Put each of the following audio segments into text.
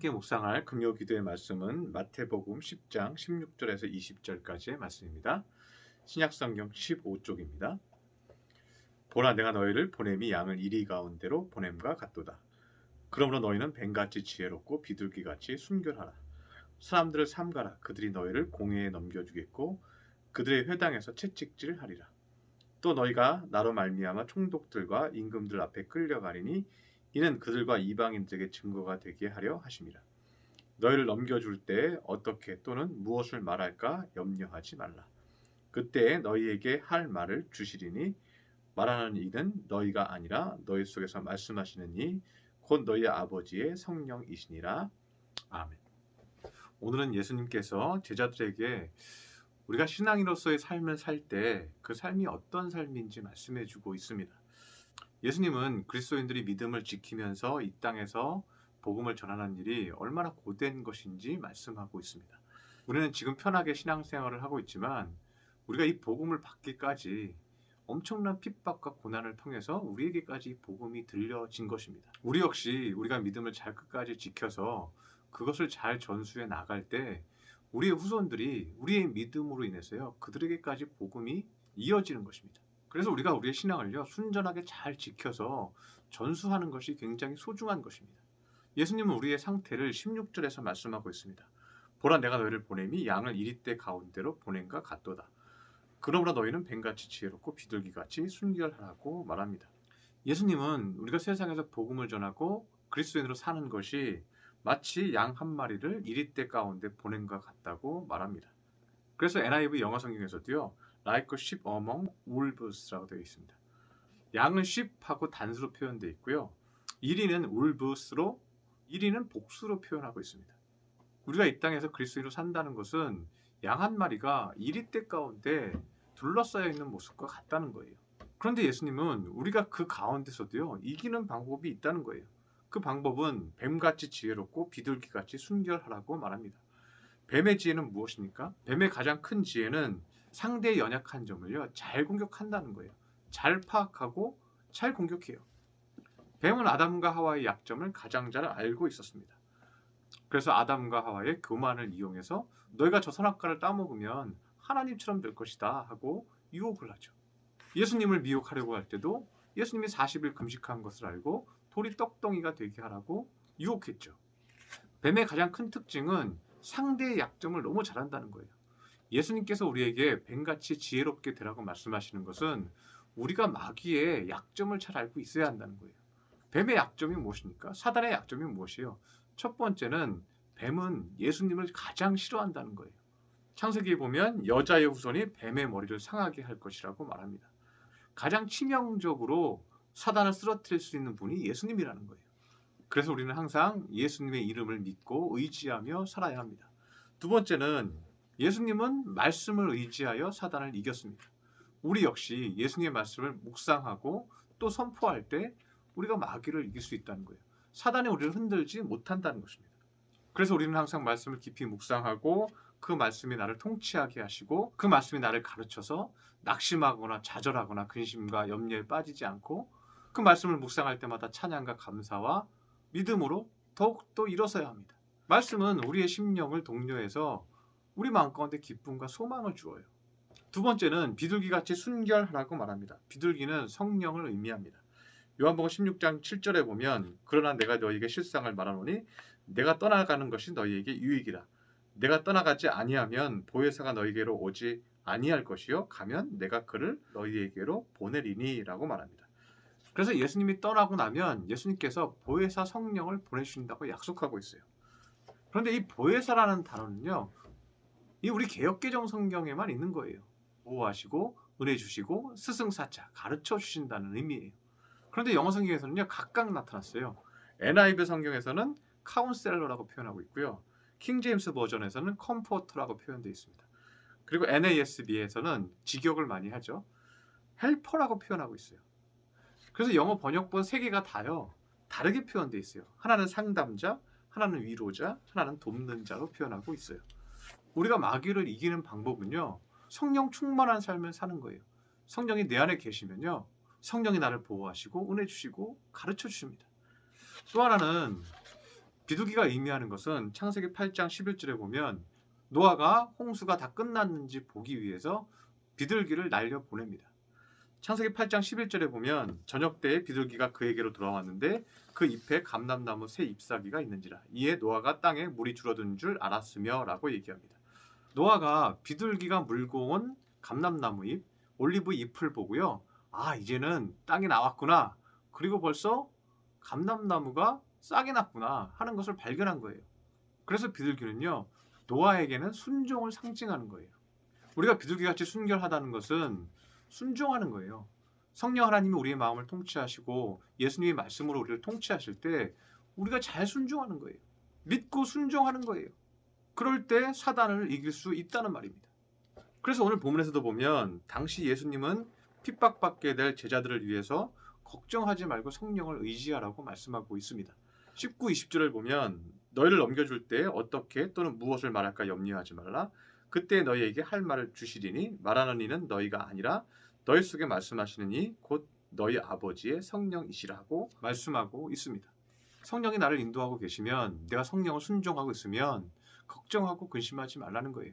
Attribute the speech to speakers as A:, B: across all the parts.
A: 함께 묵상할 금요 기도의 말씀은 마태복음 10장 16절에서 20절까지의 말씀입니다. 신약성경 15쪽입니다. 보라, 내가 너희를 보냄이 양을 이리 가운데로 보냄과 같도다. 그러므로 너희는 뱀같이 지혜롭고 비둘기같이 순결하라. 사람들을 삼가라. 그들이 너희를 공회에 넘겨주겠고 그들의 회당에서 채찍질하리라. 또 너희가 나로 말미암아 총독들과 임금들 앞에 끌려가리니 이는 그들과 이방인들에게 증거가 되게 하려 하심이라. 너희를 넘겨줄 때 어떻게 또는 무엇을 말할까 염려하지 말라. 그때에 너희에게 할 말을 주시리니 말하는 이는 너희가 아니라 너희 속에서 말씀하시는 이 곧 너희 아버지의 성령이시니라. 아멘. 오늘은 예수님께서 제자들에게 우리가 신앙인으로서의 삶을 살 때 그 삶이 어떤 삶인지 말씀해 주고 있습니다. 예수님은 그리스도인들이 믿음을 지키면서 이 땅에서 복음을 전하는 일이 얼마나 고된 것인지 말씀하고 있습니다. 우리는 지금 편하게 신앙생활을 하고 있지만 우리가 이 복음을 받기까지 엄청난 핍박과 고난을 통해서 우리에게까지 복음이 들려진 것입니다. 우리 역시 우리가 믿음을 잘 끝까지 지켜서 그것을 잘 전수해 나갈 때 우리의 후손들이 우리의 믿음으로 인해서요 그들에게까지 복음이 이어지는 것입니다. 그래서 우리가 우리의 신앙을요 순전하게 잘 지켜서 전수하는 것이 굉장히 소중한 것입니다. 예수님은 우리의 상태를 16절에서 말씀하고 있습니다. 보라, 내가 너희를 보냄이 양을 이리떼 가운데로 보냄과 같도다. 그러므로 너희는 뱀같이 지혜롭고 비둘기같이 순결하라고 말합니다. 예수님은 우리가 세상에서 복음을 전하고 그리스도인으로 사는 것이 마치 양 한 마리를 이리떼 가운데 보냄과 같다고 말합니다. 그래서 NIV 영어 성경에서도요 like a sheep among wolves라고 되어 있습니다. 양은 sheep하고 단수로 표현되어 있고요. 이리는 wolves로, 이리는 복수로 표현하고 있습니다. 우리가 이 땅에서 그리스도인으로 산다는 것은 양 한 마리가 이리떼 가운데 둘러싸여 있는 모습과 같다는 거예요. 그런데 예수님은 우리가 그 가운데서도요 이기는 방법이 있다는 거예요. 그 방법은 뱀같이 지혜롭고 비둘기같이 순결하라고 말합니다. 뱀의 지혜는 무엇입니까? 뱀의 가장 큰 지혜는 상대의 연약한 점을요 잘 공격한다는 거예요. 잘 파악하고 잘 공격해요. 뱀은 아담과 하와의 약점을 가장 잘 알고 있었습니다. 그래서 아담과 하와의 교만을 이용해서 너희가 저 선악과를 따먹으면 하나님처럼 될 것이다 하고 유혹을 하죠. 예수님을 미혹하려고 할 때도 예수님이 40일 금식한 것을 알고 돌이 떡덩이가 되게 하라고 유혹했죠. 뱀의 가장 큰 특징은 상대의 약점을 너무 잘 안다는 거예요. 예수님께서 우리에게 뱀같이 지혜롭게 되라고 말씀하시는 것은 우리가 마귀의 약점을 잘 알고 있어야 한다는 거예요. 뱀의 약점이 무엇입니까? 사단의 약점이 무엇이에요? 첫 번째는 뱀은 예수님을 가장 싫어한다는 거예요. 창세기에 보면 여자의 후손이 뱀의 머리를 상하게 할 것이라고 말합니다. 가장 치명적으로 사단을 쓰러뜨릴 수 있는 분이 예수님이라는 거예요. 그래서 우리는 항상 예수님의 이름을 믿고 의지하며 살아야 합니다. 두 번째는 예수님은 말씀을 의지하여 사단을 이겼습니다. 우리 역시 예수님의 말씀을 묵상하고 또 선포할 때 우리가 마귀를 이길 수 있다는 거예요. 사단이 우리를 흔들지 못한다는 것입니다. 그래서 우리는 항상 말씀을 깊이 묵상하고 그 말씀이 나를 통치하게 하시고 그 말씀이 나를 가르쳐서 낙심하거나 좌절하거나 근심과 염려에 빠지지 않고 그 말씀을 묵상할 때마다 찬양과 감사와 믿음으로 더욱더 일어서야 합니다. 말씀은 우리의 심령을 독려해서 우리 마음 가운데 기쁨과 소망을 주어요. 두 번째는 비둘기같이 순결하라고 말합니다. 비둘기는 성령을 의미합니다. 요한복음 16장 7절에 보면 그러나 내가 너희에게 실상을 말하노니 내가 떠나가는 것이 너희에게 유익이라. 내가 떠나가지 아니하면 보혜사가 너희에게로 오지 아니할 것이요 가면 내가 그를 너희에게로 보내리니 라고 말합니다. 그래서 예수님이 떠나고 나면 예수님께서 보혜사 성령을 보내주신다고 약속하고 있어요. 그런데 이 보혜사라는 단어는요 이 우리 개역개정 성경에만 있는 거예요. 보호하시고 은혜 주시고 스승사차 가르쳐 주신다는 의미예요. 그런데 영어 성경에서는요 각각 나타났어요. NIV 성경에서는 카운셀러라고 표현하고 있고요. 킹제임스 버전에서는 컴포터라고 표현되어 있습니다. 그리고 NASB에서는 직역을 많이 하죠. 헬퍼라고 표현하고 있어요. 그래서 영어 번역본 3개가 다요 다르게 표현되어 있어요. 하나는 상담자, 하나는 위로자, 하나는 돕는 자로 표현하고 있어요. 우리가 마귀를 이기는 방법은요 성령 충만한 삶을 사는 거예요. 성령이 내 안에 계시면요 성령이 나를 보호하시고 은혜 주시고 가르쳐 주십니다. 또 하나는 비둘기가 의미하는 것은 창세기 8장 11절에 보면 노아가 홍수가 다 끝났는지 보기 위해서 비둘기를 날려 보냅니다. 창세기 8장 11절에 보면 저녁 때에 비둘기가 그에게로 돌아왔는데 그 잎에 감람나무 새 잎사귀가 있는지라 이에 노아가 땅에 물이 줄어든 줄 알았으며 라고 얘기합니다. 노아가 비둘기가 물고 온 감람나무 잎, 올리브 잎을 보고요. 아, 이제는 땅이 나왔구나. 그리고 벌써 감람나무가 싹이 났구나 하는 것을 발견한 거예요. 그래서 비둘기는요, 노아에게는 순종을 상징하는 거예요. 우리가 비둘기같이 순결하다는 것은 순종하는 거예요. 성령 하나님이 우리의 마음을 통치하시고 예수님의 말씀으로 우리를 통치하실 때 우리가 잘 순종하는 거예요. 믿고 순종하는 거예요. 그럴 때 사단을 이길 수 있다는 말입니다. 그래서 오늘 본문에서도 보면 당시 예수님은 핍박받게 될 제자들을 위해서 걱정하지 말고 성령을 의지하라고 말씀하고 있습니다. 19, 20절을 보면 너희를 넘겨줄 때 어떻게 또는 무엇을 말할까 염려하지 말라. 그때 너희에게 할 말을 주시리니 말하는 이는 너희가 아니라 너희 속에 말씀하시는 이 곧 너희 아버지의 성령이시라고 말씀하고 있습니다. 성령이 나를 인도하고 계시면 내가 성령을 순종하고 있으면 걱정하고 근심하지 말라는 거예요.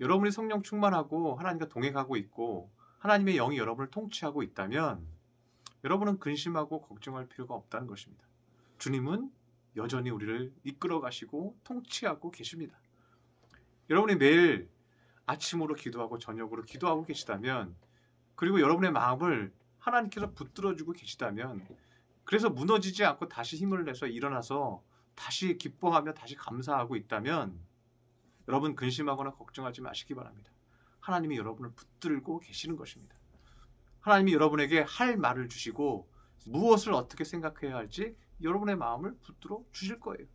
A: 여러분이 성령 충만하고 하나님과 동행하고 있고 하나님의 영이 여러분을 통치하고 있다면 여러분은 근심하고 걱정할 필요가 없다는 것입니다. 주님은 여전히 우리를 이끌어 가시고 통치하고 계십니다. 여러분이 매일 아침으로 기도하고 저녁으로 기도하고 계시다면 그리고 여러분의 마음을 하나님께서 붙들어주고 계시다면 그래서 무너지지 않고 다시 힘을 내서 일어나서 다시 기뻐하며 다시 감사하고 있다면 여러분 근심하거나 걱정하지 마시기 바랍니다. 하나님이 여러분을 붙들고 계시는 것입니다. 하나님이 여러분에게 할 말을 주시고 무엇을 어떻게 생각해야 할지 여러분의 마음을 붙들어 주실 거예요.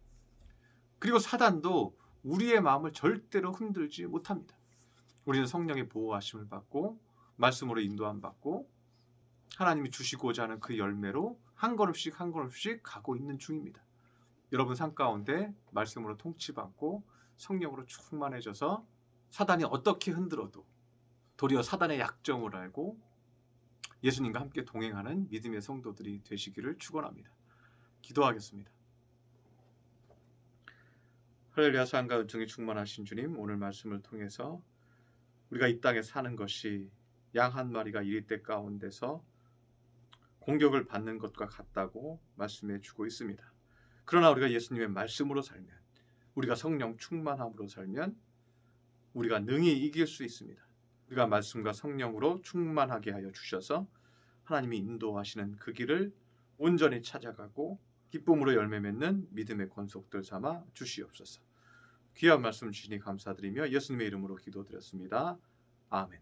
A: 그리고 사단도 우리의 마음을 절대로 흔들지 못합니다. 우리는 성령의 보호하심을 받고 말씀으로 인도함 받고 하나님이 주시고자 하는 그 열매로 한 걸음씩 한 걸음씩 가고 있는 중입니다. 여러분 삶 가운데 말씀으로 통치받고 성령으로 충만해져서 사단이 어떻게 흔들어도 도리어 사단의 약점을 알고 예수님과 함께 동행하는 믿음의 성도들이 되시기를 축원합니다. 기도하겠습니다. 할렐루야. 사랑과 은총이 충만하신 주님, 오늘 말씀을 통해서 우리가 이 땅에 사는 것이 양 한 마리가 이리떼 가운데서 공격을 받는 것과 같다고 말씀해 주고 있습니다. 그러나 우리가 예수님의 말씀으로 살면, 우리가 성령 충만함으로 살면 우리가 능히 이길 수 있습니다. 우리가 말씀과 성령으로 충만하게 하여 주셔서 하나님이 인도하시는 그 길을 온전히 찾아가고 기쁨으로 열매 맺는 믿음의 권속들 삼아 주시옵소서. 귀한 말씀 주시니 감사드리며 예수님의 이름으로 기도드렸습니다. 아멘.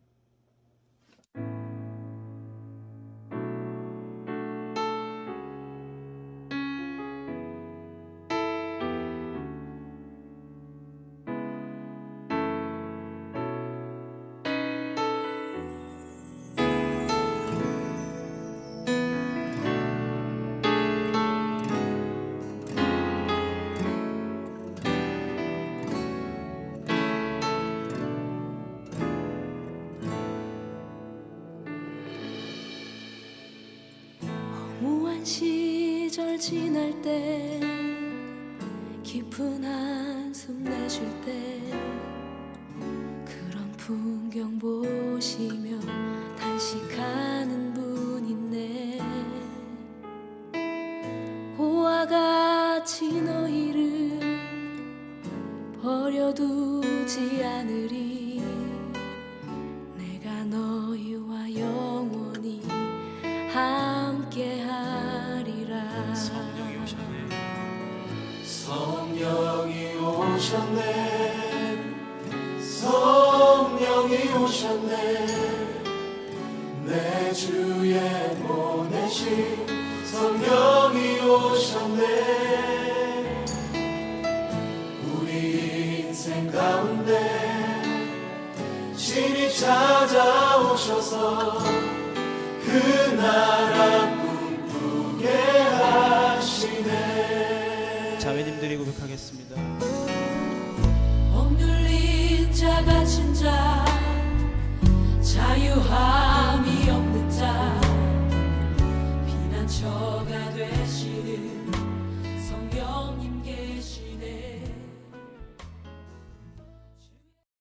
B: 시절 지날 때 깊은 한숨 내쉴 때 그런 풍경 보시며 단식하는 분 있네. 고와 같이 너희를 버려두지 않으리. 내가 너희와 영원히 함께하리라.
C: 성령이 오셨네.
B: 성령이 오셨네. 성령이 오셨네. 내 주에 보내신 성령이 오셨네. 우리 인생 가운데 신이 찾아오셔서 그 나라 꿈꾸게 하시네.
C: 자매님들이 고백하겠습니다.
B: 억눌린 자 갇힌 자 자유함이 없는 자 피난처가 되시는 성령님